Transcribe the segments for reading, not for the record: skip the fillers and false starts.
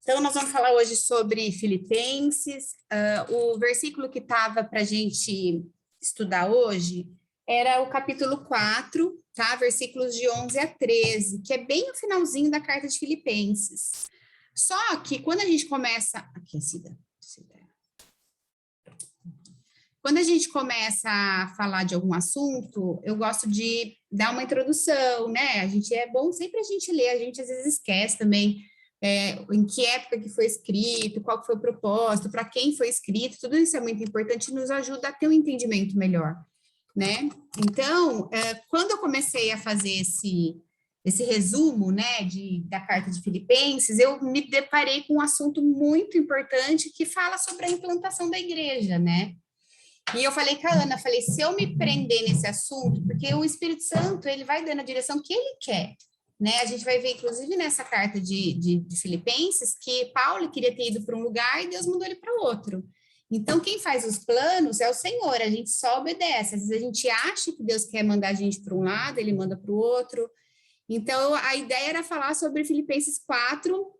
Então, nós vamos falar hoje sobre Filipenses. O versículo que estava para a gente estudar hoje era o capítulo 4, tá? Versículos de 11 a 13, que é bem o finalzinho da carta de Filipenses. Só que quando a gente começa... Aqui, Cida. Quando a gente começa a falar de algum assunto, eu gosto de dar uma introdução, né? É bom sempre a gente ler, a gente às vezes esquece também em que época que foi escrito, qual foi o propósito, para quem foi escrito, tudo isso é muito importante e nos ajuda a ter um entendimento melhor, né? Então, quando eu comecei a fazer esse resumo, né, da carta de Filipenses, eu me deparei com um assunto muito importante que fala sobre a implantação da igreja, né? E eu falei com a Ana, se eu me prender nesse assunto, porque o Espírito Santo, ele vai dando a direção que ele quer, né? A gente vai ver, inclusive, nessa carta de Filipenses, que Paulo queria ter ido para um lugar e Deus mandou ele para outro. Então, quem faz os planos é o Senhor, a gente só obedece. Às vezes a gente acha que Deus quer mandar a gente para um lado, ele manda para o outro. Então, a ideia era falar sobre Filipenses 4,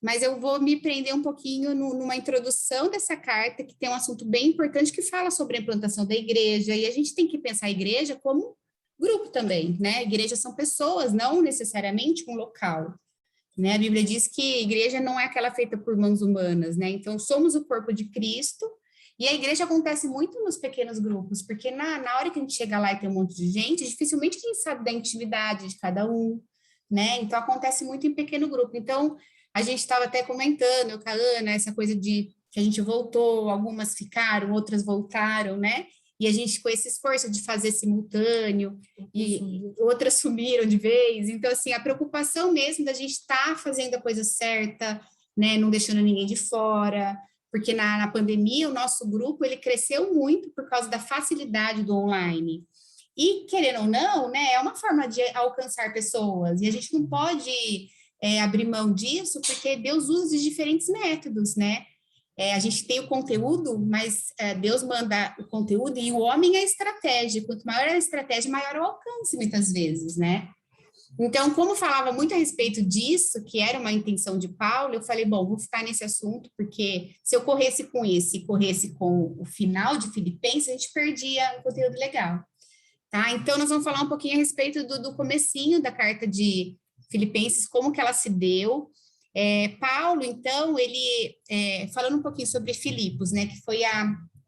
mas eu vou me prender um pouquinho numa introdução dessa carta, que tem um assunto bem importante que fala sobre a implantação da igreja, e a gente tem que pensar a igreja como grupo também, né? Igreja são pessoas, não necessariamente um local, né? A Bíblia diz que igreja não é aquela feita por mãos humanas, né? Então, somos o corpo de Cristo, e a igreja acontece muito nos pequenos grupos, porque na hora que a gente chega lá e tem um monte de gente, dificilmente a gente sabe da intimidade de cada um, né? Então, acontece muito em pequeno grupo. Então, a gente estava até comentando, eu com a Ana, essa coisa de que a gente voltou, algumas ficaram, outras voltaram, né? E a gente, com esse esforço de fazer simultâneo, e outras sumiram de vez. Então, assim, a preocupação mesmo da gente estar fazendo a coisa certa, né? Não deixando ninguém de fora, porque na pandemia o nosso grupo, ele cresceu muito por causa da facilidade do online. E, querendo ou não, né? É uma forma de alcançar pessoas, e a gente não pode... abrir mão disso, porque Deus usa de diferentes métodos, né? A gente tem o conteúdo, mas Deus manda o conteúdo e o homem é a estratégia. Quanto maior a estratégia, maior o alcance, muitas vezes, né? Então, como falava muito a respeito disso, que era uma intenção de Paulo, eu falei, bom, vou ficar nesse assunto, porque se eu corresse com esse e corresse com o final de Filipenses, a gente perdia um conteúdo legal, tá? Então, nós vamos falar um pouquinho a respeito do comecinho da carta de Filipenses, como que ela se deu. Paulo, então, ele, falando um pouquinho sobre Filipos, né, que foi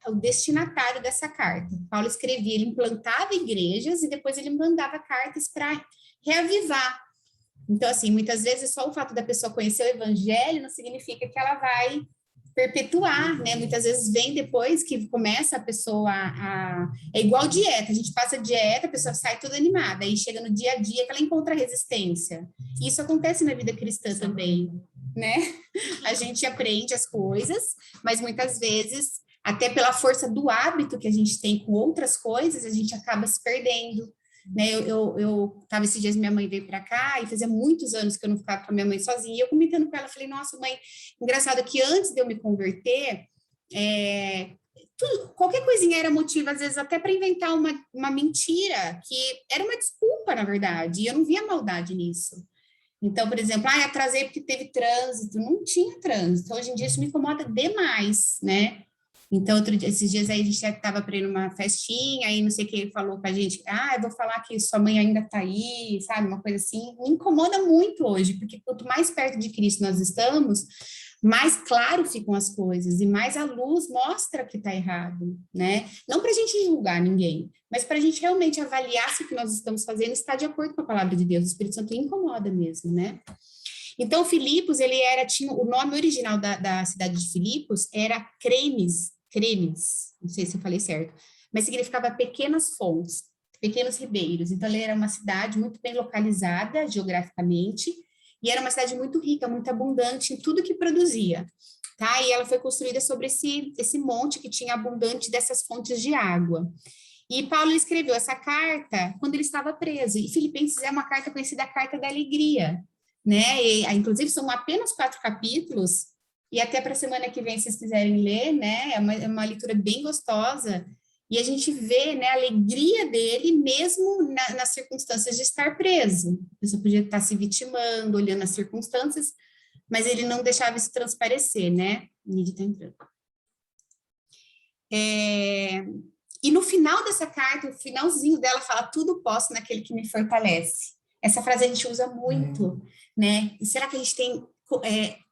o destinatário dessa carta. Paulo escrevia, ele implantava igrejas e depois ele mandava cartas para reavivar. Então, assim, muitas vezes só o fato da pessoa conhecer o evangelho não significa que ela vai perpetuar, né? Muitas vezes vem depois que começa a pessoa É igual dieta, a gente passa dieta, a pessoa sai toda animada, aí chega no dia a dia que ela encontra resistência. Isso acontece na vida cristã também, né? A gente aprende as coisas, mas muitas vezes, até pela força do hábito que a gente tem com outras coisas, a gente acaba se perdendo. Né, eu tava esses dias, minha mãe veio para cá e fazia muitos anos que eu não ficava com a minha mãe sozinha, e eu comentando com ela, falei, nossa, mãe, engraçado que antes de eu me converter, qualquer coisinha era motivo, às vezes até para inventar uma mentira, que era uma desculpa, na verdade, e eu não via maldade nisso. Então, por exemplo, atrasei porque teve trânsito, não tinha trânsito, hoje em dia isso me incomoda demais, né? Então, esses dias aí a gente estava para ir numa festinha, aí não sei quem falou com a gente, eu vou falar que sua mãe ainda está aí, sabe, uma coisa assim, me incomoda muito hoje, porque quanto mais perto de Cristo nós estamos, mais claro ficam as coisas, e mais a luz mostra que está errado, né? Não para a gente julgar ninguém, mas para a gente realmente avaliar se o que nós estamos fazendo está de acordo com a palavra de Deus. O Espírito Santo incomoda mesmo, né? Então, Filipos, tinha o nome original da cidade de Filipos era Cremes, não sei se eu falei certo, mas significava pequenas fontes, pequenos ribeiros. Então, ele era uma cidade muito bem localizada geograficamente, e era uma cidade muito rica, muito abundante em tudo que produzia, tá? E ela foi construída sobre esse monte que tinha abundante dessas fontes de água. E Paulo escreveu essa carta quando ele estava preso, e Filipenses é uma carta conhecida, a Carta da Alegria, né? E, inclusive, são apenas 4 capítulos, e até para a semana que vem, se vocês quiserem ler, né? É uma leitura bem gostosa, e a gente vê, né, a alegria dele mesmo nas circunstâncias de estar preso. A pessoa podia estar se vitimando, olhando as circunstâncias, mas ele não deixava isso transparecer, né? Nid tá entrando. E no final dessa carta, o finalzinho dela fala, tudo posso naquele que me fortalece. Essa frase a gente usa muito, né? E será que a gente tem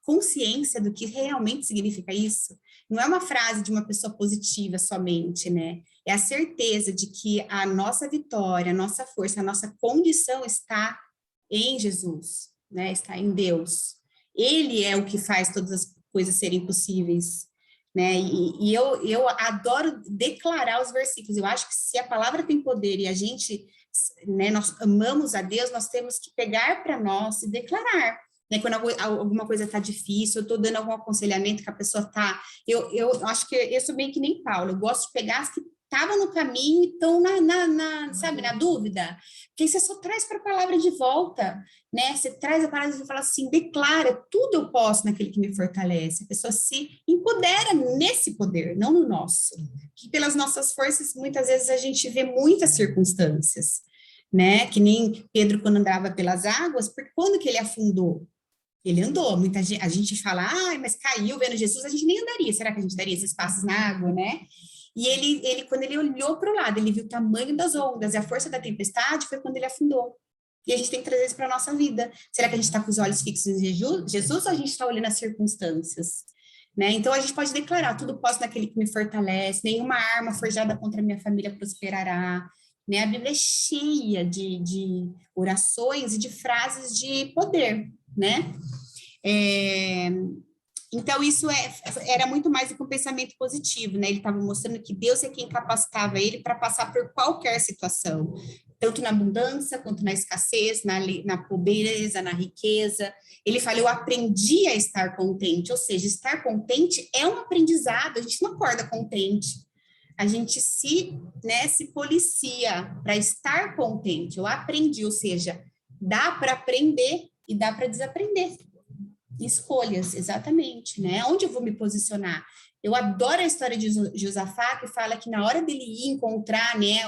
consciência do que realmente significa isso? Não é uma frase de uma pessoa positiva somente, né? É a certeza de que a nossa vitória, a nossa força, a nossa condição está em Jesus, né? Está em Deus. Ele é o que faz todas as coisas serem possíveis, né? E eu adoro declarar os versículos. Eu acho que se a palavra tem poder e a gente, né, nós amamos a Deus, nós temos que pegar para nós e declarar. Né, quando alguma coisa está difícil, eu estou dando algum aconselhamento que a pessoa está... Eu acho que eu sou bem que nem Paulo, eu gosto de pegar as que estavam no caminho e estão sabe, na dúvida, porque você só traz para a palavra de volta, né? Você traz a palavra e fala assim, declara, tudo eu posso naquele que me fortalece. A pessoa se empodera nesse poder, não no nosso. Que pelas nossas forças, muitas vezes a gente vê muitas circunstâncias, né? Que nem Pedro quando andava pelas águas, porque quando que ele afundou? Ele andou, muita gente, a gente fala, mas caiu vendo Jesus, a gente nem andaria, será que a gente daria esses passos na água, né? E ele quando ele olhou para o lado, ele viu o tamanho das ondas e a força da tempestade, foi quando ele afundou. E a gente tem que trazer isso para a nossa vida. Será que a gente está com os olhos fixos em Jesus ou a gente está olhando as circunstâncias? Né? Então, a gente pode declarar, tudo posso naquele que me fortalece, nenhuma arma forjada contra a minha família prosperará. Né? A Bíblia é cheia de orações e de frases de poder, né? Então, isso era muito mais do que um pensamento positivo, né? Ele estava mostrando que Deus é quem capacitava ele para passar por qualquer situação, tanto na abundância quanto na escassez, na pobreza, na riqueza. Ele fala, eu aprendi a estar contente, ou seja, estar contente é um aprendizado, a gente não acorda contente, a gente se policia para estar contente. Eu aprendi, ou seja, dá para aprender e dá para desaprender. Escolhas, exatamente, né? Onde eu vou me posicionar? Eu adoro a história de Josafá, que fala que na hora dele ir encontrar, né,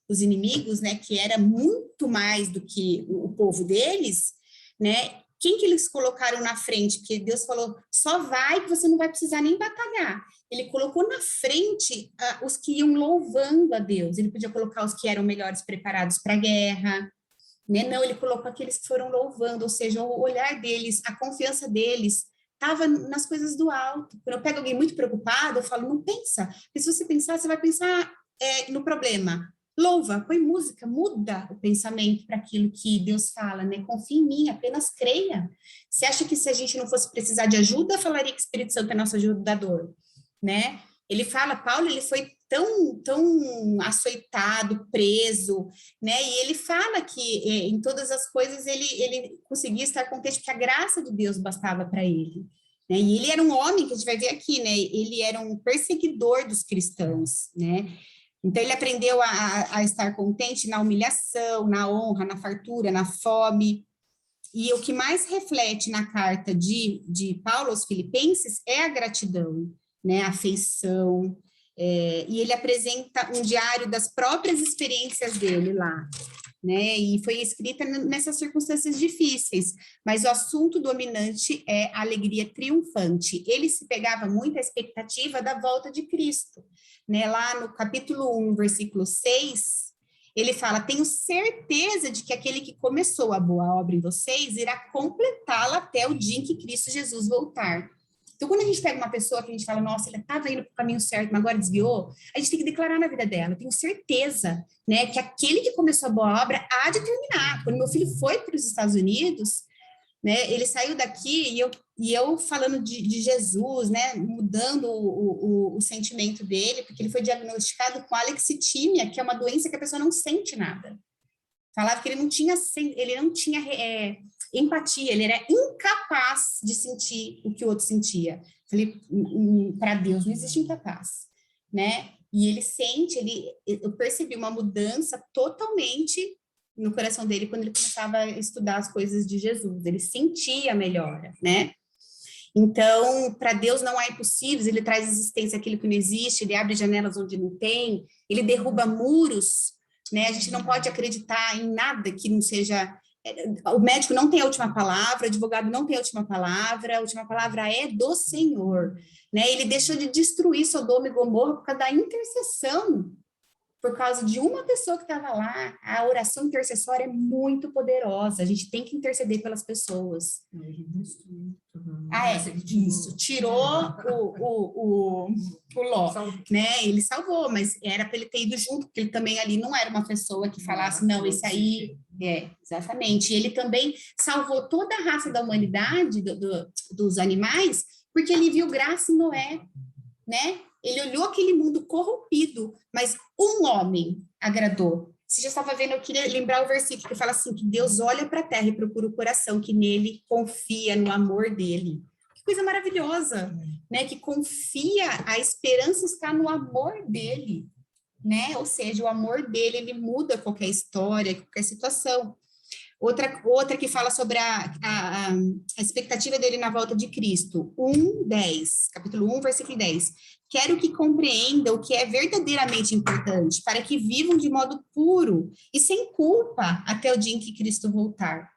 os inimigos, né, que era muito mais do que o povo deles, né? Quem que eles colocaram na frente? Porque Deus falou, só vai que você não vai precisar nem batalhar. Ele colocou na frente os que iam louvando a Deus. Ele podia colocar os que eram melhores preparados para a guerra, né? Não, ele colocou aqueles que foram louvando, ou seja, o olhar deles, a confiança deles estava nas coisas do alto. Quando eu pego alguém muito preocupado, eu falo, não pensa, porque se você pensar, você vai pensar no problema. Louva, põe música, muda o pensamento para aquilo que Deus fala, né? Confia em mim, apenas creia. Você acha que se a gente não fosse precisar de ajuda, falaria que o Espírito Santo é nosso ajudador, né? Ele fala, Paulo, ele foi tão açoitado, preso, né? E ele fala que em todas as coisas ele conseguia estar contente porque a graça de Deus bastava para ele. Né? E ele era um homem, que a gente vai ver aqui, né? Ele era um perseguidor dos cristãos, né? Então ele aprendeu a estar contente na humilhação, na honra, na fartura, na fome. E o que mais reflete na carta de Paulo aos Filipenses é a gratidão, né? A afeição, e ele apresenta um diário das próprias experiências dele lá, né? E foi escrita nessas circunstâncias difíceis, mas o assunto dominante é a alegria triunfante. Ele se pegava muito à expectativa da volta de Cristo, né? Lá no capítulo 1, versículo 6, ele fala, tenho certeza de que aquele que começou a boa obra em vocês irá completá-la até o dia em que Cristo Jesus voltar. Então, quando a gente pega uma pessoa que a gente fala, nossa, ele estava indo para o caminho certo, mas agora desviou, a gente tem que declarar na vida dela, eu tenho certeza, né, que aquele que começou a boa obra há de terminar. Quando meu filho foi para os Estados Unidos, né, ele saiu daqui e eu falando de Jesus, né, mudando o sentimento dele, porque ele foi diagnosticado com alexitimia, que é uma doença que a pessoa não sente nada. Falava que ele não tinha empatia, ele era incapaz de sentir o que o outro sentia. Falei, para Deus não existe incapaz, né? E ele sente, eu percebi uma mudança totalmente no coração dele quando ele começava a estudar as coisas de Jesus, ele sentia a melhora, né? Então, para Deus não há impossíveis, ele traz existência aquilo que não existe, ele abre janelas onde não tem, ele derruba muros, né? A gente não pode acreditar em nada que não seja O médico não tem a última palavra, o advogado não tem a última palavra é do Senhor, né? Ele deixou de destruir Sodoma e Gomorra por causa da intercessão, por causa de uma pessoa que estava lá. A oração intercessória é muito poderosa, a gente tem que interceder pelas pessoas. Isso, tirou o Ló, né? Ele salvou, mas era para ele ter ido junto, porque ele também ali não era uma pessoa que falasse, não, esse aí... exatamente. E ele também salvou toda a raça da humanidade, dos animais, porque ele viu graça em Noé, né? Ele olhou aquele mundo corrompido, mas um homem agradou. Você já estava vendo, eu queria lembrar o versículo que fala assim, que Deus olha para a terra e procura o coração, que nele confia no amor dele. Que coisa maravilhosa, né? Que confia, a esperança está no amor dele, né? Ou seja, o amor dele, ele muda qualquer história, qualquer situação. Outra que fala sobre a expectativa dele na volta de Cristo, 1:10, capítulo 1, versículo 10. Quero que compreendam o que é verdadeiramente importante, para que vivam de modo puro e sem culpa até o dia em que Cristo voltar,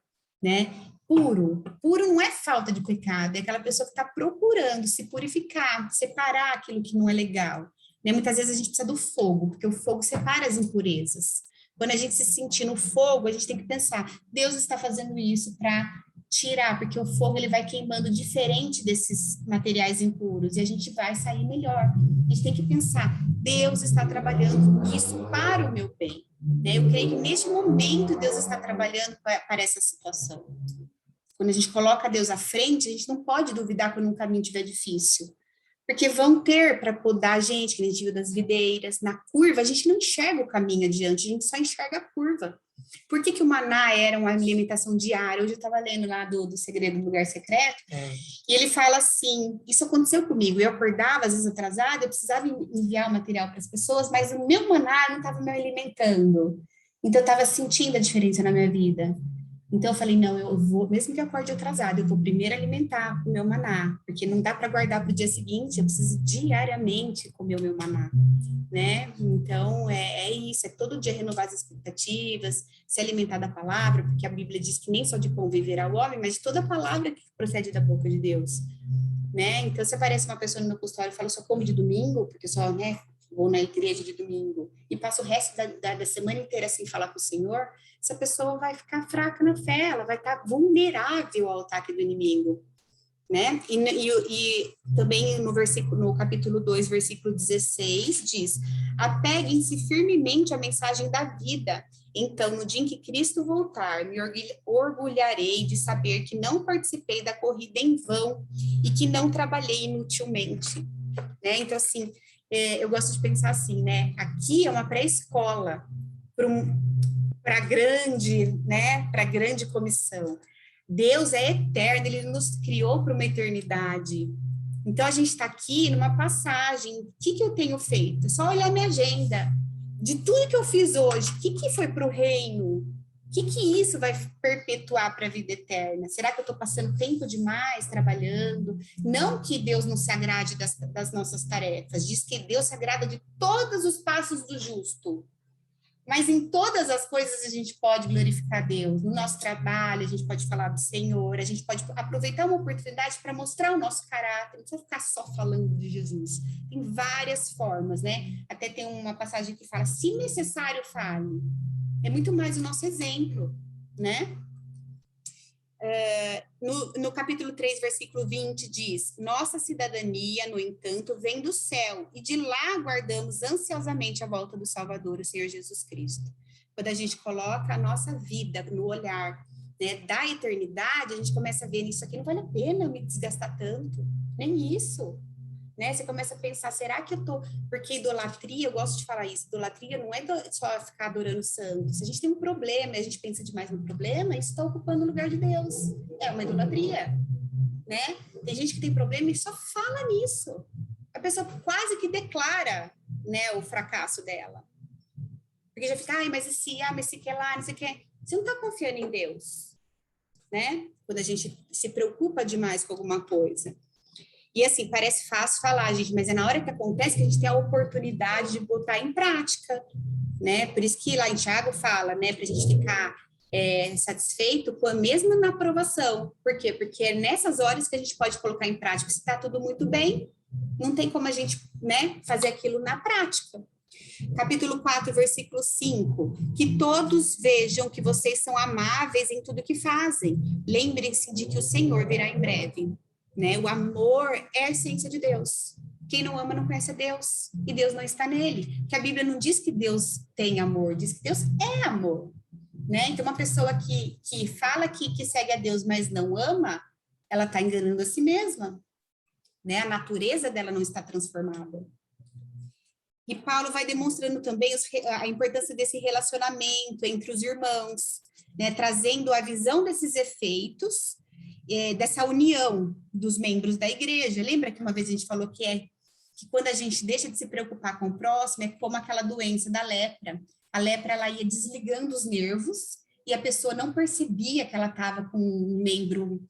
né? Puro não é falta de pecado, é aquela pessoa que está procurando se purificar, separar aquilo que não é legal, né? Muitas vezes a gente precisa do fogo, porque o fogo separa as impurezas. Quando a gente se sentir no fogo, a gente tem que pensar, Deus está fazendo isso para tirar, porque o fogo ele vai queimando diferente desses materiais impuros, e a gente vai sair melhor. A gente tem que pensar, Deus está trabalhando isso para o meu bem, né? Eu creio que neste momento Deus está trabalhando para essa situação. Quando a gente coloca Deus à frente, a gente não pode duvidar quando um caminho estiver difícil. Porque vão ter para podar a gente, que a gente viu das videiras, na curva, a gente não enxerga o caminho adiante, a gente só enxerga a curva. Por que o maná era uma alimentação diária? Hoje eu estava lendo lá do Segredo do Lugar Secreto, e ele fala assim, isso aconteceu comigo, eu acordava às vezes atrasada, eu precisava enviar o material para as pessoas, mas o meu maná não estava me alimentando. Então eu estava sentindo a diferença na minha vida. Então eu falei, não, eu vou, mesmo que eu acorde atrasado, eu vou primeiro alimentar o meu maná, porque não dá para guardar para o dia seguinte, eu preciso diariamente comer o meu maná, né? Então é isso, é todo dia renovar as expectativas, se alimentar da palavra, porque a Bíblia diz que nem só de pão viverá o homem, mas de toda a palavra que procede da boca de Deus, né? Então se aparece uma pessoa no meu consultório e fala, só come de domingo, porque só, né, vou na igreja de domingo, e passo o resto da semana inteira sem falar com o Senhor, essa pessoa vai ficar fraca na fé, ela vai estar vulnerável ao ataque do inimigo, né? E também no capítulo 2, versículo 16, diz, apeguem-se firmemente à mensagem da vida, então, no dia em que Cristo voltar, me orgulharei de saber que não participei da corrida em vão e que não trabalhei inutilmente, né? Então, assim, eu gosto de pensar assim, né? Aqui é uma pré-escola para grande, né? Para grande comissão. Deus é eterno, Ele nos criou para uma eternidade. Então, a gente está aqui numa passagem. O que eu tenho feito? É só olhar minha agenda. De tudo que eu fiz hoje, o que foi para o reino? O que isso vai perpetuar para a vida eterna? Será que eu estou passando tempo demais trabalhando? Não que Deus não se agrade das nossas tarefas, diz que Deus se agrada de todos os passos do justo. Mas em todas as coisas a gente pode glorificar Deus. No nosso trabalho, a gente pode falar do Senhor, a gente pode aproveitar uma oportunidade para mostrar o nosso caráter, não precisa ficar só falando de Jesus. Tem várias formas, né? Até tem uma passagem que fala, se necessário, fale. É muito mais o nosso exemplo, né? No capítulo 3, versículo 20, diz, nossa cidadania, no entanto, vem do céu, e de lá aguardamos ansiosamente a volta do Salvador, o Senhor Jesus Cristo. Quando a gente coloca a nossa vida no olhar, né, da eternidade, a gente começa a ver, isso aqui não vale a pena eu me desgastar tanto, nem isso. Né? Você começa a pensar, será que eu tô... Porque idolatria, eu gosto de falar isso, idolatria não é só ficar adorando santos. Se a gente tem um problema e a gente pensa demais no problema, isso está ocupando o lugar de Deus. É uma idolatria, né? Tem gente que tem problema e só fala nisso. A pessoa quase que declara, né, o fracasso dela. Porque já fica, mas esse que lá, não sei o que. Você não está confiando em Deus, né? Quando a gente se preocupa demais com alguma coisa. E assim, parece fácil falar, gente, mas é na hora que acontece que a gente tem a oportunidade de botar em prática, né? Por isso que lá em Tiago fala, né, para a gente ficar satisfeito mesmo na aprovação. Por quê? Porque é nessas horas que a gente pode colocar em prática. Se está tudo muito bem, não tem como a gente, né, fazer aquilo na prática. Capítulo 4, versículo 5. Que todos vejam que vocês são amáveis em tudo que fazem. Lembrem-se de que o Senhor virá em breve. Né? O amor é a essência de Deus. Quem não ama não conhece a Deus. E Deus não está nele. Porque a Bíblia não diz que Deus tem amor, diz que Deus é amor. Né? Então, uma pessoa que fala que segue a Deus, mas não ama, ela está enganando a si mesma. Né? A natureza dela não está transformada. E Paulo vai demonstrando também a importância desse relacionamento entre os irmãos, né? Trazendo a visão desses efeitos, dessa união dos membros da igreja. Lembra que uma vez a gente falou que quando a gente deixa de se preocupar com o próximo, é como aquela doença da lepra. A lepra, ela ia desligando os nervos e a pessoa não percebia que ela estava com um membro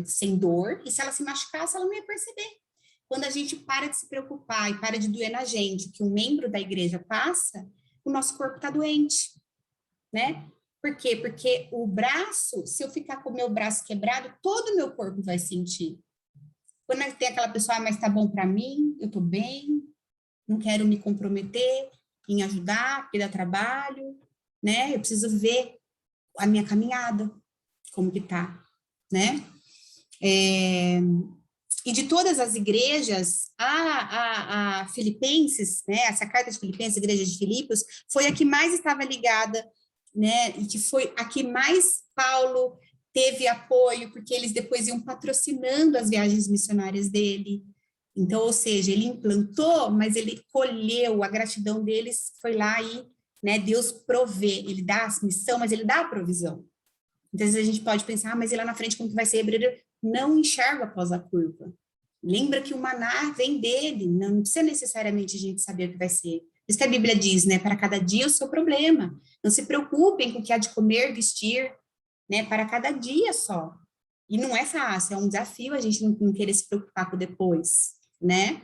sem dor, e se ela se machucasse, ela não ia perceber. Quando a gente para de se preocupar e para de doer na gente, que um membro da igreja passa, o nosso corpo está doente, né? Por quê? Porque o braço, se eu ficar com o meu braço quebrado, todo o meu corpo vai sentir. Quando tem aquela pessoa, mas tá bom para mim, eu tô bem, não quero me comprometer em ajudar, porque dá trabalho, né? Eu preciso ver a minha caminhada, como que tá, né? E de todas as igrejas, a Filipenses, né, essa carta de Filipenses, a igreja de Filipos, foi a que mais estava ligada, né, e que foi a que mais Paulo teve apoio, porque eles depois iam patrocinando as viagens missionárias dele. Então, ou seja, ele implantou, mas ele colheu, a gratidão deles foi lá e, né, Deus provê, ele dá a missão, mas ele dá a provisão. Então, às vezes a gente pode pensar, mas e lá na frente como que vai ser? Não enxerga após a curva. Lembra que o maná vem dele, não precisa necessariamente a gente saber o que vai ser. Isso que a Bíblia diz, né? Para cada dia o seu problema. Não se preocupem com o que há de comer, vestir, né? Para cada dia só. E não é fácil, é um desafio a gente não querer se preocupar com o depois, né?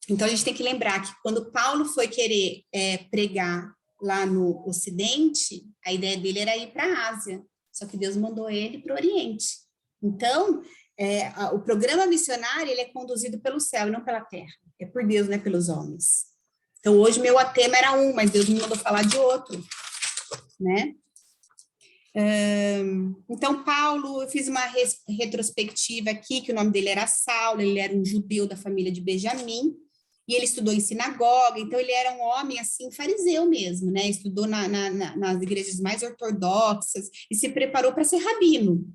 Então a gente tem que lembrar que quando Paulo foi querer pregar lá no Ocidente, a ideia dele era ir para a Ásia, só que Deus mandou ele para o Oriente. Então, o programa missionário ele é conduzido pelo céu e não pela terra, é por Deus, não é pelos homens. Então, hoje meu tema era mas Deus me mandou falar de outro, né? Então, Paulo, eu fiz uma retrospectiva aqui, que o nome dele era Saulo, ele era um judeu da família de Benjamim, e ele estudou em sinagoga, então ele era um homem, assim, fariseu mesmo, né, estudou nas igrejas mais ortodoxas, e se preparou para ser rabino.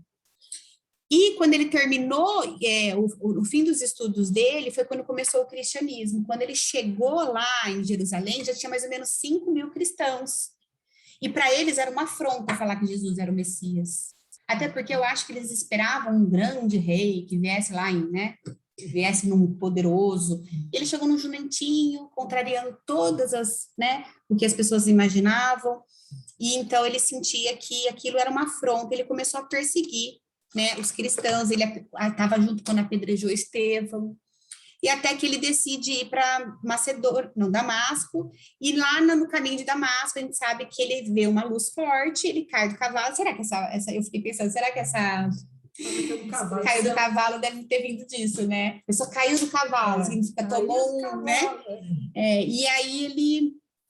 E quando ele terminou o fim dos estudos dele, foi quando começou o cristianismo. Quando ele chegou lá em Jerusalém, já tinha mais ou menos 5.000 cristãos. E para eles era uma afronta falar que Jesus era o Messias. Até porque eu acho que eles esperavam um grande rei que viesse lá, né? Viesse num poderoso. Ele chegou num jumentinho, contrariando todas as, né? O que as pessoas imaginavam. E então ele sentia que aquilo era uma afronta. Ele começou a perseguir, né? Os cristãos. Ele estava junto quando apedrejou Estevão. E até que ele decide ir para Damasco, e lá no caminho de Damasco, a gente sabe que ele vê uma luz forte, ele cai do cavalo. Será que eu fiquei pensando, será que essa caiu do cavalo deve ter vindo disso, né? A pessoa caiu do cavalo, significa tomou né? E aí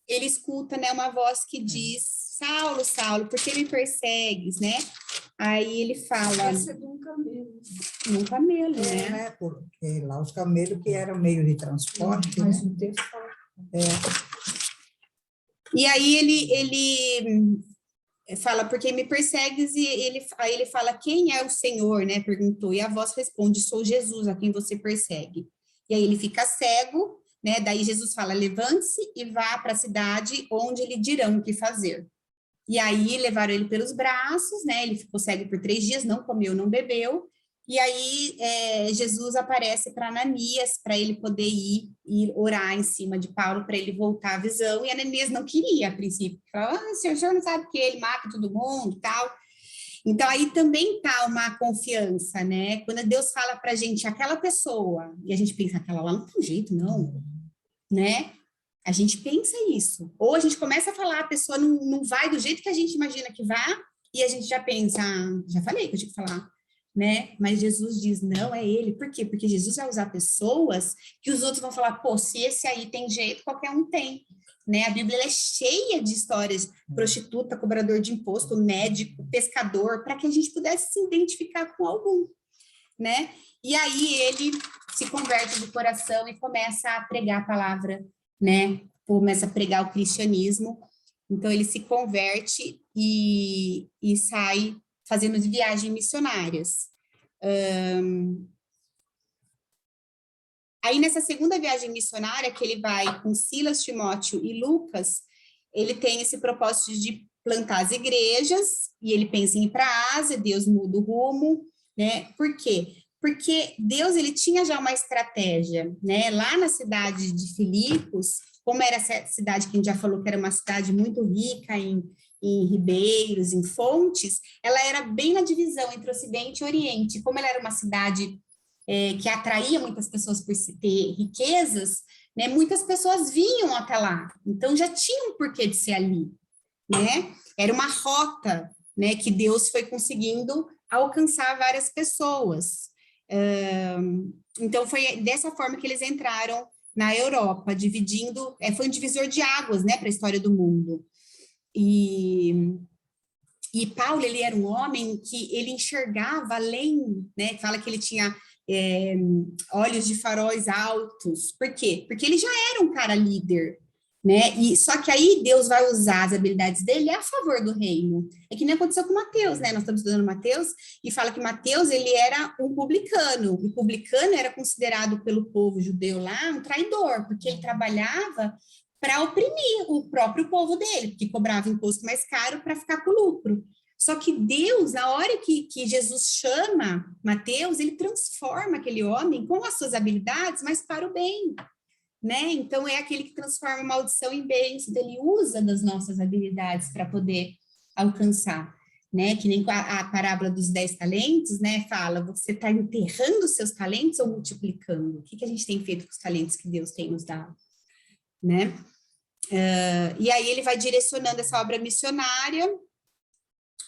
ele escuta, né, uma voz que diz, Saulo, Saulo, por que me persegues, né? Aí ele fala... Num camelo, né? Porque lá os camelos que eram meio de transporte, né? E aí ele fala, por que me persegues? E aí ele fala, quem é o Senhor, né? Perguntou, e a voz responde, sou Jesus, a quem você persegue. E aí ele fica cego, né? Daí Jesus fala, levante-se e vá para a cidade onde lhe dirão o que fazer. E aí levaram ele pelos braços, né? Ele ficou cego por 3 dias, não comeu, não bebeu. E aí Jesus aparece para Ananias, para ele poder ir orar em cima de Paulo, para ele voltar à visão. E Ananias não queria, a princípio. Falou, o senhor não sabe que ele mata todo mundo e tal. Então, aí também está uma confiança, né? Quando Deus fala para a gente, aquela pessoa, e a gente pensa, aquela lá não tem jeito, não, né? A gente pensa isso. Ou a gente começa a falar, a pessoa não vai do jeito que a gente imagina que vá, e a gente já pensa, já falei que eu tinha que falar, né? Mas Jesus diz, não, é ele. Por quê? Porque Jesus vai usar pessoas que os outros vão falar, pô, se esse aí tem jeito, qualquer um tem. Né? A Bíblia é cheia de histórias, prostituta, cobrador de imposto, médico, pescador, para que a gente pudesse se identificar com algum, né? E aí ele se converte de coração e começa a pregar a palavra, né? Começa a pregar o cristianismo. Então ele se converte e sai fazendo viagens missionárias. Aí nessa segunda viagem missionária, que ele vai com Silas, Timóteo e Lucas, ele tem esse propósito de plantar as igrejas, e ele pensa em ir para a Ásia, Deus muda o rumo, né? Por quê? Porque Deus, ele tinha já uma estratégia, né? Lá na cidade de Filipos, como era essa cidade que a gente já falou que era uma cidade muito rica em ribeiros, em fontes, ela era bem na divisão entre Ocidente e Oriente. Como ela era uma cidade que atraía muitas pessoas por ter riquezas, né, muitas pessoas vinham até lá, então já tinha um porquê de ser ali, né? Era uma rota, né, que Deus foi conseguindo alcançar várias pessoas. Então foi dessa forma que eles entraram na Europa, dividindo, foi um divisor de águas, né, para a história do mundo. E Paulo, ele era um homem que ele enxergava além, né? Fala que ele tinha olhos de faróis altos. Por quê? Porque ele já era um cara líder, né? E só que aí Deus vai usar as habilidades dele a favor do reino. É que nem aconteceu com Mateus, né? Nós estamos estudando Mateus e fala que Mateus, ele era um publicano. O publicano era considerado pelo povo judeu lá um traidor, porque ele trabalhava para oprimir o próprio povo dele, porque cobrava imposto mais caro para ficar com lucro. Só que Deus, na hora que Jesus chama Mateus, ele transforma aquele homem com as suas habilidades, mas para o bem, né? Então, é aquele que transforma a maldição em bênção, então ele usa das nossas habilidades para poder alcançar, né? Que nem a parábola dos 10 talentos, né? Fala, você está enterrando os seus talentos ou multiplicando? O que a gente tem feito com os talentos que Deus tem nos dado, né? E aí ele vai direcionando essa obra missionária,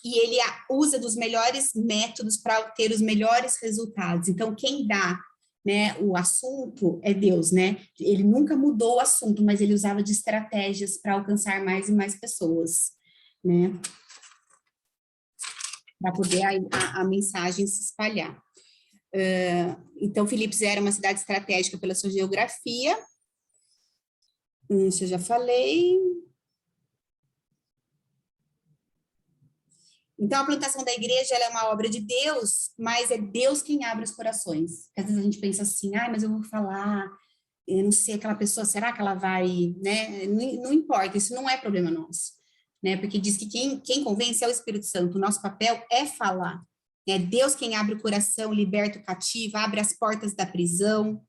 e ele usa dos melhores métodos para obter os melhores resultados. Então, quem dá, né, o assunto é Deus, né? Ele nunca mudou o assunto, mas ele usava de estratégias para alcançar mais e mais pessoas, né? Para poder a mensagem se espalhar. Então, Filipos era uma cidade estratégica pela sua geografia. Isso eu já falei. Então, a plantação da igreja ela é uma obra de Deus, mas é Deus quem abre os corações. Às vezes a gente pensa assim, mas eu vou falar, eu não sei, aquela pessoa, será que ela vai, né? Não importa, isso não é problema nosso, né? Porque diz que quem convence é o Espírito Santo, o nosso papel é falar. É Deus quem abre o coração, liberta o cativo, abre as portas da prisão.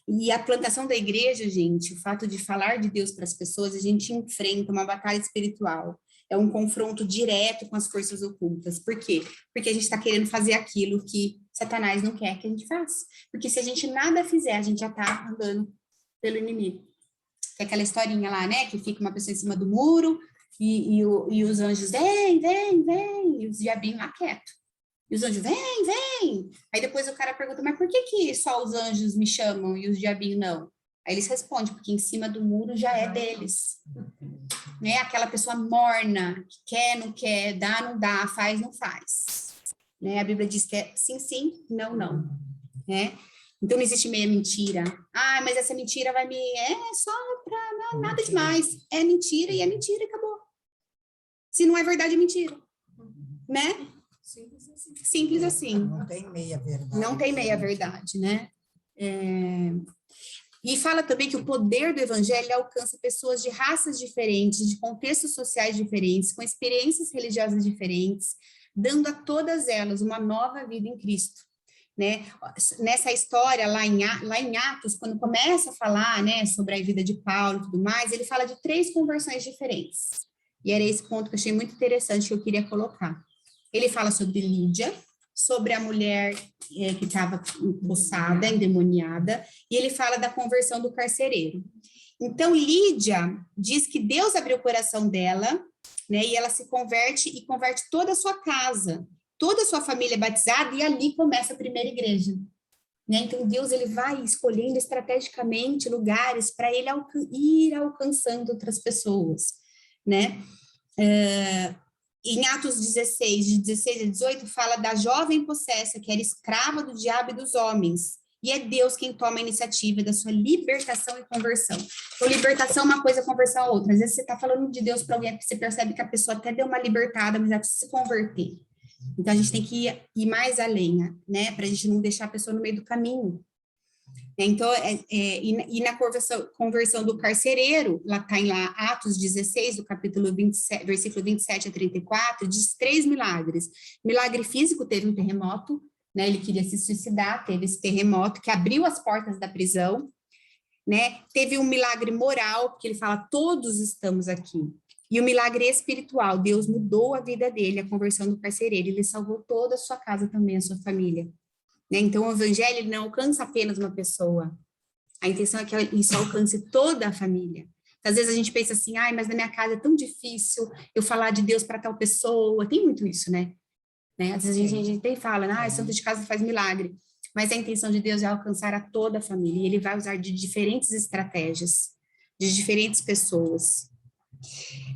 E a plantação da igreja, gente, o fato de falar de Deus para as pessoas, a gente enfrenta uma batalha espiritual. É um confronto direto com as forças ocultas. Por quê? Porque a gente está querendo fazer aquilo que Satanás não quer que a gente faça. Porque se a gente nada fizer, a gente já está andando pelo inimigo. É aquela historinha lá, né? Que fica uma pessoa em cima do muro e os anjos, vem, e os diabinhos lá quieto. E os anjos, vem. Aí depois o cara pergunta, mas por que só os anjos me chamam e os diabinhos não? Aí eles respondem, porque em cima do muro já é deles. Né? Aquela pessoa morna, que quer, não quer, dá, não dá, faz, não faz. Né? A Bíblia diz que é sim, não. Né? Então não existe meia mentira. Mas essa mentira vai me... só para nada demais. É mentira e acabou. Se não é verdade, é mentira. Né? Simples assim. Não tem meia verdade. Não tem meia verdade, né? E fala também que o poder do evangelho alcança pessoas de raças diferentes, de contextos sociais diferentes, com experiências religiosas diferentes, dando a todas elas uma nova vida em Cristo, né? Nessa história, lá em Atos, quando começa a falar, né, sobre a vida de Paulo e tudo mais, ele fala de 3 conversões diferentes. E era esse ponto que eu achei muito interessante que eu queria colocar. Ele fala sobre Lídia, sobre a mulher que estava empossada, endemoniada, e ele fala da conversão do carcereiro. Então, Lídia diz que Deus abriu o coração dela, né? E ela se converte e converte toda a sua casa, toda a sua família é batizada, e ali começa a primeira igreja. Né? Então, Deus ele vai escolhendo estrategicamente lugares para ele ir alcançando outras pessoas, né? Em Atos 16, de 16 a 18, fala da jovem possessa, que era escrava do diabo e dos homens, e é Deus quem toma a iniciativa da sua libertação e conversão. Então, libertação é uma coisa, conversão é outra. Às vezes você está falando de Deus para alguém, você percebe que a pessoa até deu uma libertada, mas ela precisa se converter. Então, a gente tem que ir mais além, né? Para a gente não deixar a pessoa no meio do caminho. Então, e na conversão do carcereiro, lá está em Atos 16, do capítulo 27, versículo 27 a 34, diz 3 milagres. Milagre físico, teve um terremoto, né? Ele queria se suicidar, teve esse terremoto que abriu as portas da prisão, né? Teve um milagre moral, porque ele fala, todos estamos aqui. E o milagre espiritual, Deus mudou a vida dele, a conversão do carcereiro, ele salvou toda a sua casa também, a sua família. Né? Então, o evangelho ele não alcança apenas uma pessoa. A intenção é que isso alcance toda a família. Às vezes a gente pensa assim, mas na minha casa é tão difícil eu falar de Deus para tal pessoa. Tem muito isso, né? Às vezes a gente até fala, santo de casa faz milagre. Mas a intenção de Deus é alcançar a toda a família. E ele vai usar de diferentes estratégias, de diferentes pessoas.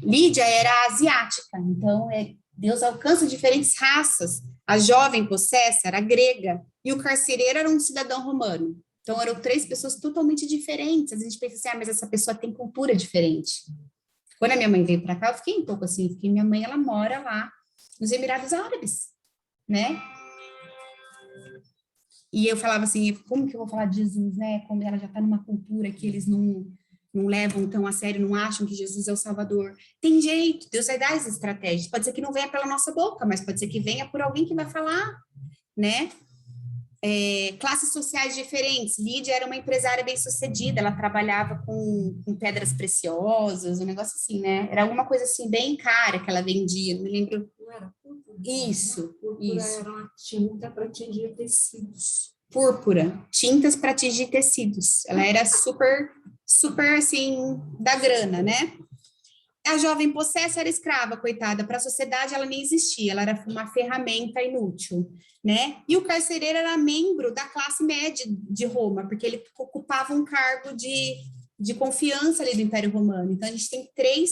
Lídia era asiática, então Deus alcança diferentes raças. A jovem possessa era grega e o carcereiro era um cidadão romano. Então eram 3 pessoas totalmente diferentes. A gente pensa assim, mas essa pessoa tem cultura diferente. Quando a minha mãe veio para cá, eu fiquei um pouco assim, porque minha mãe ela mora lá nos Emirados Árabes, né? E eu falava assim, como que eu vou falar de Jesus, né? Como ela já está numa cultura que eles não levam tão a sério, não acham que Jesus é o Salvador. Tem jeito, Deus vai dar as estratégias. Pode ser que não venha pela nossa boca, mas pode ser que venha por alguém que vai falar, né? Classes sociais diferentes. Lídia era uma empresária bem-sucedida, ela trabalhava com pedras preciosas, um negócio assim, né? Era alguma coisa assim, bem cara que ela vendia, não me lembro. Não era púrpura? Isso. Era uma tinta para tingir tecidos. Púrpura, tintas para tingir tecidos. Ela era super, assim, da grana, né? A jovem possessa era escrava, coitada, para a sociedade ela nem existia, ela era uma ferramenta inútil, né? E o carcereiro era membro da classe média de Roma, porque ele ocupava um cargo de confiança ali do Império Romano. Então, a gente tem 3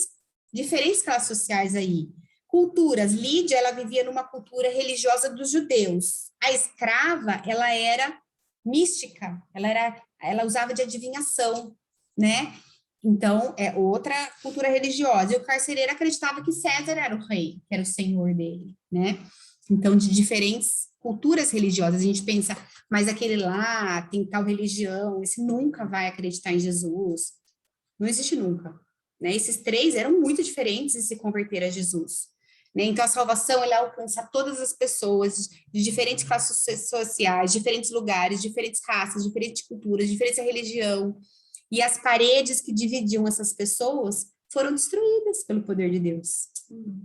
diferentes classes sociais aí. Culturas. Lídia, ela vivia numa cultura religiosa dos judeus. A escrava, ela era mística, ela usava de adivinhação, né? Então, é outra cultura religiosa. E o carcereiro acreditava que César era o rei, que era o senhor dele, né? Então, de diferentes culturas religiosas, a gente pensa, mas aquele lá tem tal religião, esse nunca vai acreditar em Jesus. Não existe nunca, né? Esses 3 eram muito diferentes e se converteram a Jesus. Né? Então, a salvação, ela alcança todas as pessoas de diferentes classes sociais, diferentes lugares, diferentes raças, diferentes culturas, diferentes religião. E as paredes que dividiam essas pessoas foram destruídas pelo poder de Deus,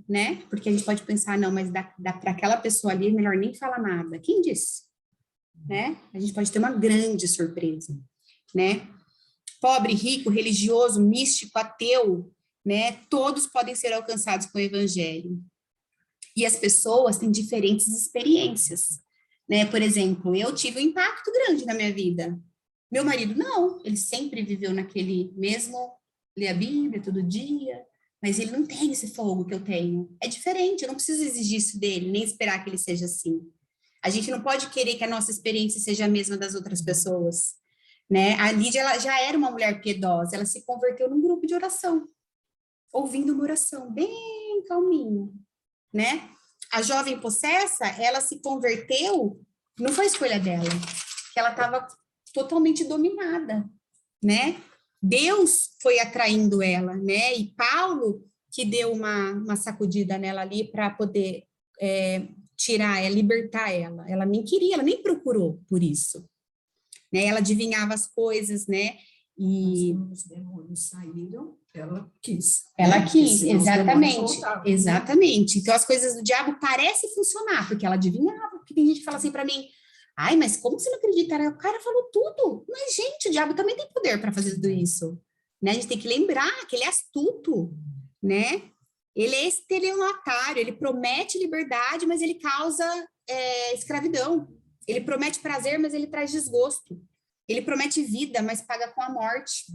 né? Porque a gente pode pensar, não, mas para aquela pessoa ali é melhor nem falar nada. Quem disse? Né? A gente pode ter uma grande surpresa, né? Pobre, rico, religioso, místico, ateu, né? Todos podem ser alcançados com o evangelho. E as pessoas têm diferentes experiências, né? Por exemplo, eu tive um impacto grande na minha vida. Meu marido, não, ele sempre viveu naquele mesmo, lê a Bíblia todo dia, mas ele não tem esse fogo que eu tenho. É diferente, eu não preciso exigir isso dele, nem esperar que ele seja assim. A gente não pode querer que a nossa experiência seja a mesma das outras pessoas, né? A Lídia, ela já era uma mulher piedosa, ela se converteu num grupo de oração, ouvindo uma oração bem calminho, né? A jovem possessa, ela se converteu, não foi escolha dela, que ela estava totalmente dominada, né? Deus foi atraindo ela, né? E Paulo que deu uma sacudida nela ali para poder tirar ela, libertar ela. Ela nem queria, ela nem procurou por isso, né? Ela adivinhava as coisas, né? E quando os demônios saíram, ela quis. Ela né? quis, exatamente, voltavam, exatamente. Então as coisas do diabo parecem funcionar, porque ela adivinhava. Porque tem gente que fala assim para mim, ai, mas como você não acredita? O cara falou tudo. Mas, gente, o diabo também tem poder para fazer tudo isso, né? A gente tem que lembrar que ele é astuto, né? Ele é estelionatário, ele promete liberdade, mas ele causa escravidão. Ele promete prazer, mas ele traz desgosto. Ele promete vida, mas paga com a morte,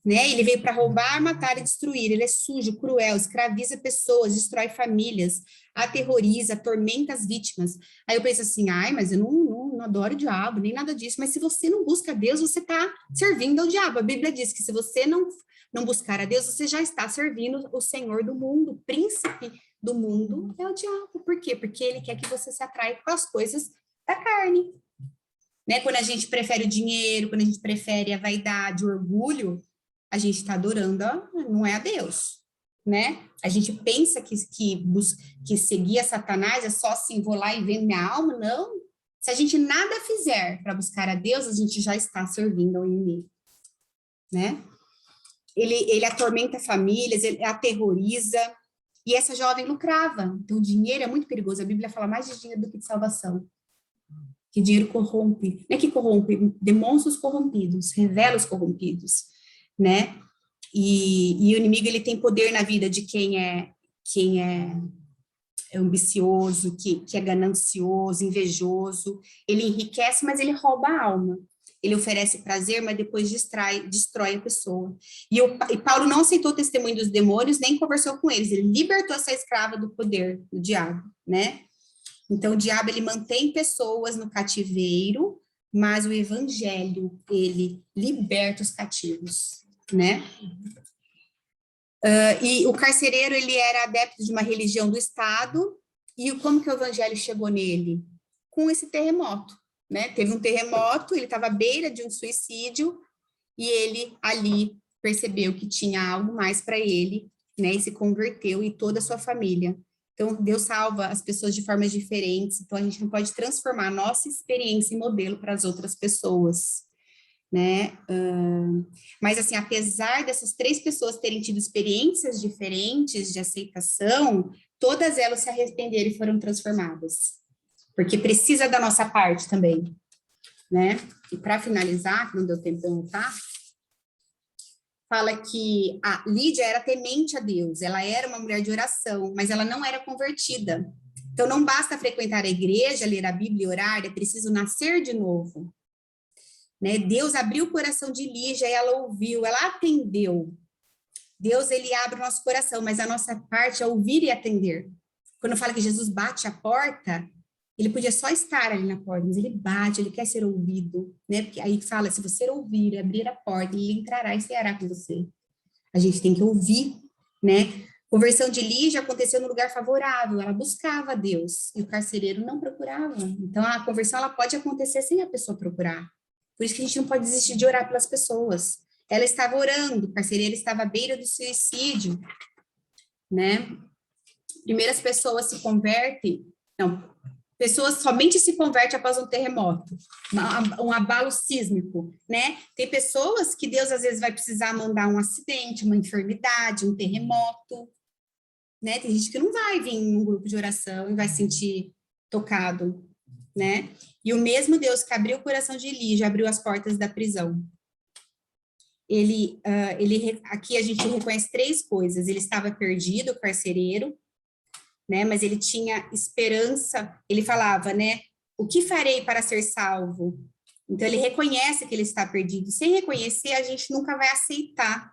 né? Ele veio para roubar, matar e destruir. Ele é sujo, cruel, escraviza pessoas, destrói famílias, aterroriza, atormenta as vítimas. Aí eu penso assim, ai, mas eu não adoro o diabo, nem nada disso. Mas se você não busca Deus, você está servindo ao diabo. A Bíblia diz que se você não buscar a Deus, você já está servindo o Senhor do mundo, o príncipe do mundo é o diabo. Por quê? Porque ele quer que você se atraia com as coisas da carne. Né? Quando a gente prefere o dinheiro, quando a gente prefere a vaidade, o orgulho, a gente está adorando, não é a Deus, né? A gente pensa que seguir a Satanás é só assim, vou lá e vendo minha alma, não. Se a gente nada fizer para buscar a Deus, a gente já está servindo ao inimigo, né? Ele atormenta famílias, ele aterroriza, e essa jovem lucrava. Então, o dinheiro é muito perigoso. A Bíblia fala mais de dinheiro do que de salvação. Que dinheiro corrompe. Não é que corrompe, demonstra os corrompidos, revela os corrompidos, né? E o inimigo, ele tem poder na vida de quem é ambicioso, que é ganancioso, invejoso. Ele enriquece, mas ele rouba a alma. Ele oferece prazer, mas depois destrói a pessoa. E Paulo não aceitou o testemunho dos demônios, nem conversou com eles. Ele libertou essa escrava do poder do diabo, né? Então, o diabo, ele mantém pessoas no cativeiro, mas o evangelho, ele liberta os cativos, né? E o carcereiro, ele era adepto de uma religião do Estado, e como que o evangelho chegou nele? Com esse terremoto, né? Teve um terremoto, ele estava à beira de um suicídio, e ele ali percebeu que tinha algo mais para ele, né? E se converteu, e toda a sua família. Então, Deus salva as pessoas de formas diferentes, então a gente não pode transformar a nossa experiência em modelo para as outras pessoas, né? Mas, assim, apesar dessas 3 pessoas terem tido experiências diferentes de aceitação, todas elas se arrependeram e foram transformadas, porque precisa da nossa parte também, né? E para finalizar, que não deu tempo de eu anotar, fala que a Lídia era temente a Deus, ela era uma mulher de oração, mas ela não era convertida. Então, não basta frequentar a igreja, ler a Bíblia e orar, é preciso nascer de novo. Né? Deus abriu o coração de Lídia e ela ouviu, ela atendeu. Deus, ele abre o nosso coração, mas a nossa parte é ouvir e atender. Quando fala que Jesus bate a porta, ele podia só estar ali na porta, mas ele bate, ele quer ser ouvido, né? Porque aí fala, se você ouvir, abrir a porta, ele entrará e ceará com você. A gente tem que ouvir, né? Conversão de Lígia aconteceu no lugar favorável, ela buscava Deus, e o carcereiro não procurava. Então, a conversão, ela pode acontecer sem a pessoa procurar. Por isso que a gente não pode desistir de orar pelas pessoas. Ela estava orando, o carcereiro estava à beira do suicídio, né? Primeiras pessoas se convertem, não, pessoas somente se convertem após um terremoto, um abalo sísmico, né? Tem pessoas que Deus às vezes vai precisar mandar um acidente, uma enfermidade, um terremoto, né? Tem gente que não vai vir num grupo de oração e vai se sentir tocado, né? E o mesmo Deus que abriu o coração de Lígia, abriu as portas da prisão. Aqui a gente reconhece 3 coisas. Ele estava perdido, o carcereiro, né? Mas ele tinha esperança. Ele falava, né? O que farei para ser salvo? Então, ele reconhece que ele está perdido. Sem reconhecer, a gente nunca vai aceitar,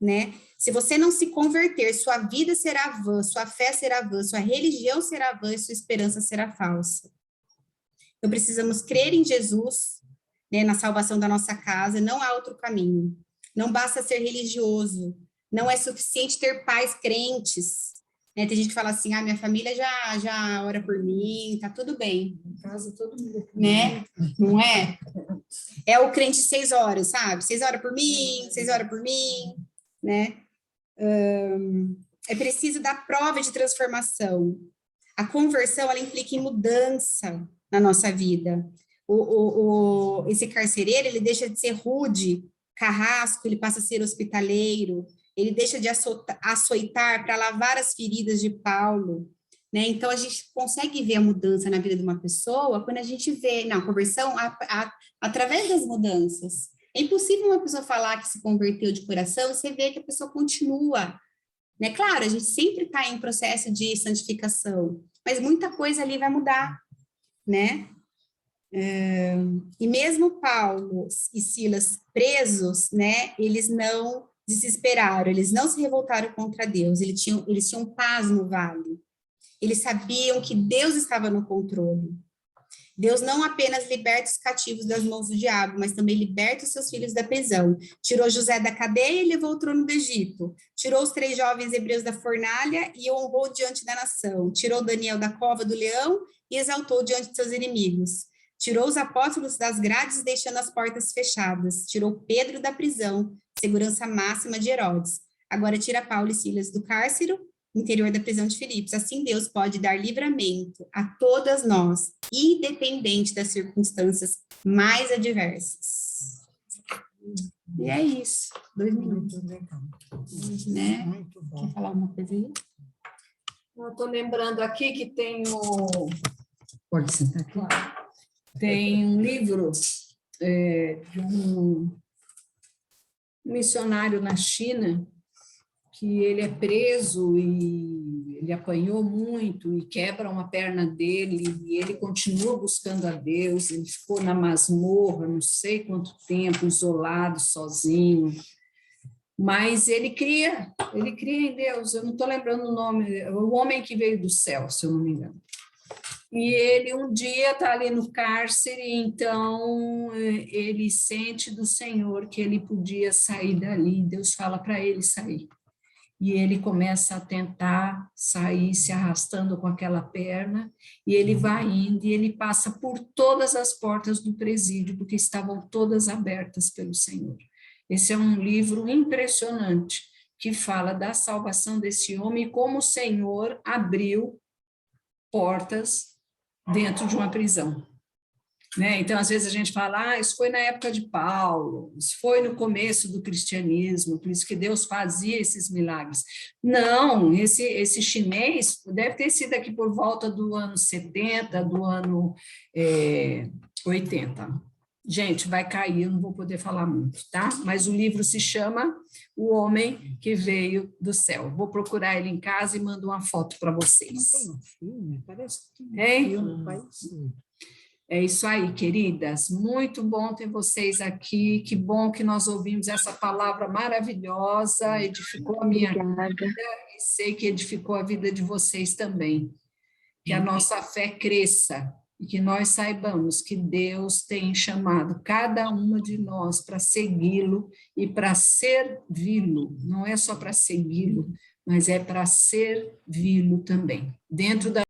né? Se você não se converter, sua vida será vã, sua fé será vã, sua religião será vã e sua esperança será falsa. Então, precisamos crer em Jesus, né, na salvação da nossa casa, não há outro caminho. Não basta ser religioso, não é suficiente ter pais crentes. Né? Tem gente que fala assim, minha família já ora por mim, tá tudo bem. Em casa todo mundo. Né? Não é? É o crente 6 horas, sabe? 6 horas por mim, 6 horas por mim, né? É preciso da prova de transformação. A conversão, ela implica em mudança na nossa vida. Esse carcereiro, ele deixa de ser rude, carrasco, ele passa a ser hospitaleiro, ele deixa de açoitar para lavar as feridas de Paulo, né? Então, a gente consegue ver a mudança na vida de uma pessoa quando a gente vê, conversão através das mudanças, É impossível uma pessoa falar que se converteu de coração e você vê que a pessoa continua, né? Claro, a gente sempre está em processo de santificação, mas muita coisa ali vai mudar, né? E mesmo Paulo e Silas presos, né? Eles não desesperaram, eles não se revoltaram contra Deus, eles tinham paz no vale. Eles sabiam que Deus estava no controle. Deus não apenas liberta os cativos das mãos do diabo, mas também liberta os seus filhos da prisão. Tirou José da cadeia e levou o trono do Egito. Tirou os 3 jovens hebreus da fornalha e o honrou diante da nação. Tirou Daniel da cova do leão e exaltou diante de seus inimigos. Tirou os apóstolos das grades, deixando as portas fechadas. Tirou Pedro da prisão, segurança máxima de Herodes. Agora tira Paulo e Silas do cárcere, interior da prisão de Filipos. Assim Deus pode dar livramento a todas nós, independente das circunstâncias mais adversas. E é isso. 2 minutos. Muito legal. Né? Muito bom. Quer falar uma coisa aí? Eu estou lembrando aqui que tem Pode sentar aqui. tem um livro de um missionário na China, que ele é preso e ele apanhou muito e quebra uma perna dele e ele continua buscando a Deus, ele ficou na masmorra não sei quanto tempo, isolado, sozinho, mas ele cria em Deus, eu não estou lembrando o nome, o homem que veio do céu, se eu não me engano. E ele um dia está ali no cárcere, então ele sente do Senhor que ele podia sair dali, Deus fala para ele sair. E ele começa a tentar sair, se arrastando com aquela perna, e ele vai indo, e ele passa por todas as portas do presídio, porque estavam todas abertas pelo Senhor. Esse é um livro impressionante, que fala da salvação desse homem, e como o Senhor abriu portas dentro de uma prisão. Né? Então, às vezes a gente fala, isso foi na época de Paulo, isso foi no começo do cristianismo, por isso que Deus fazia esses milagres. Não, esse chinês deve ter sido aqui por volta do ano 70, do ano 80. Gente, vai cair, eu não vou poder falar muito, tá? Mas o livro se chama O Homem que Veio do Céu. Vou procurar ele em casa e mando uma foto para vocês. Não tem um filme? Parece que tem Hein? filme parecido. É isso aí, queridas. Muito bom ter vocês aqui. Que bom que nós ouvimos essa palavra maravilhosa, edificou a minha vida e sei que edificou a vida de vocês também. Que a nossa fé cresça e que nós saibamos que Deus tem chamado cada uma de nós para segui-lo e para servi-lo. Não é só para segui-lo, mas é para servi-lo também. Dentro da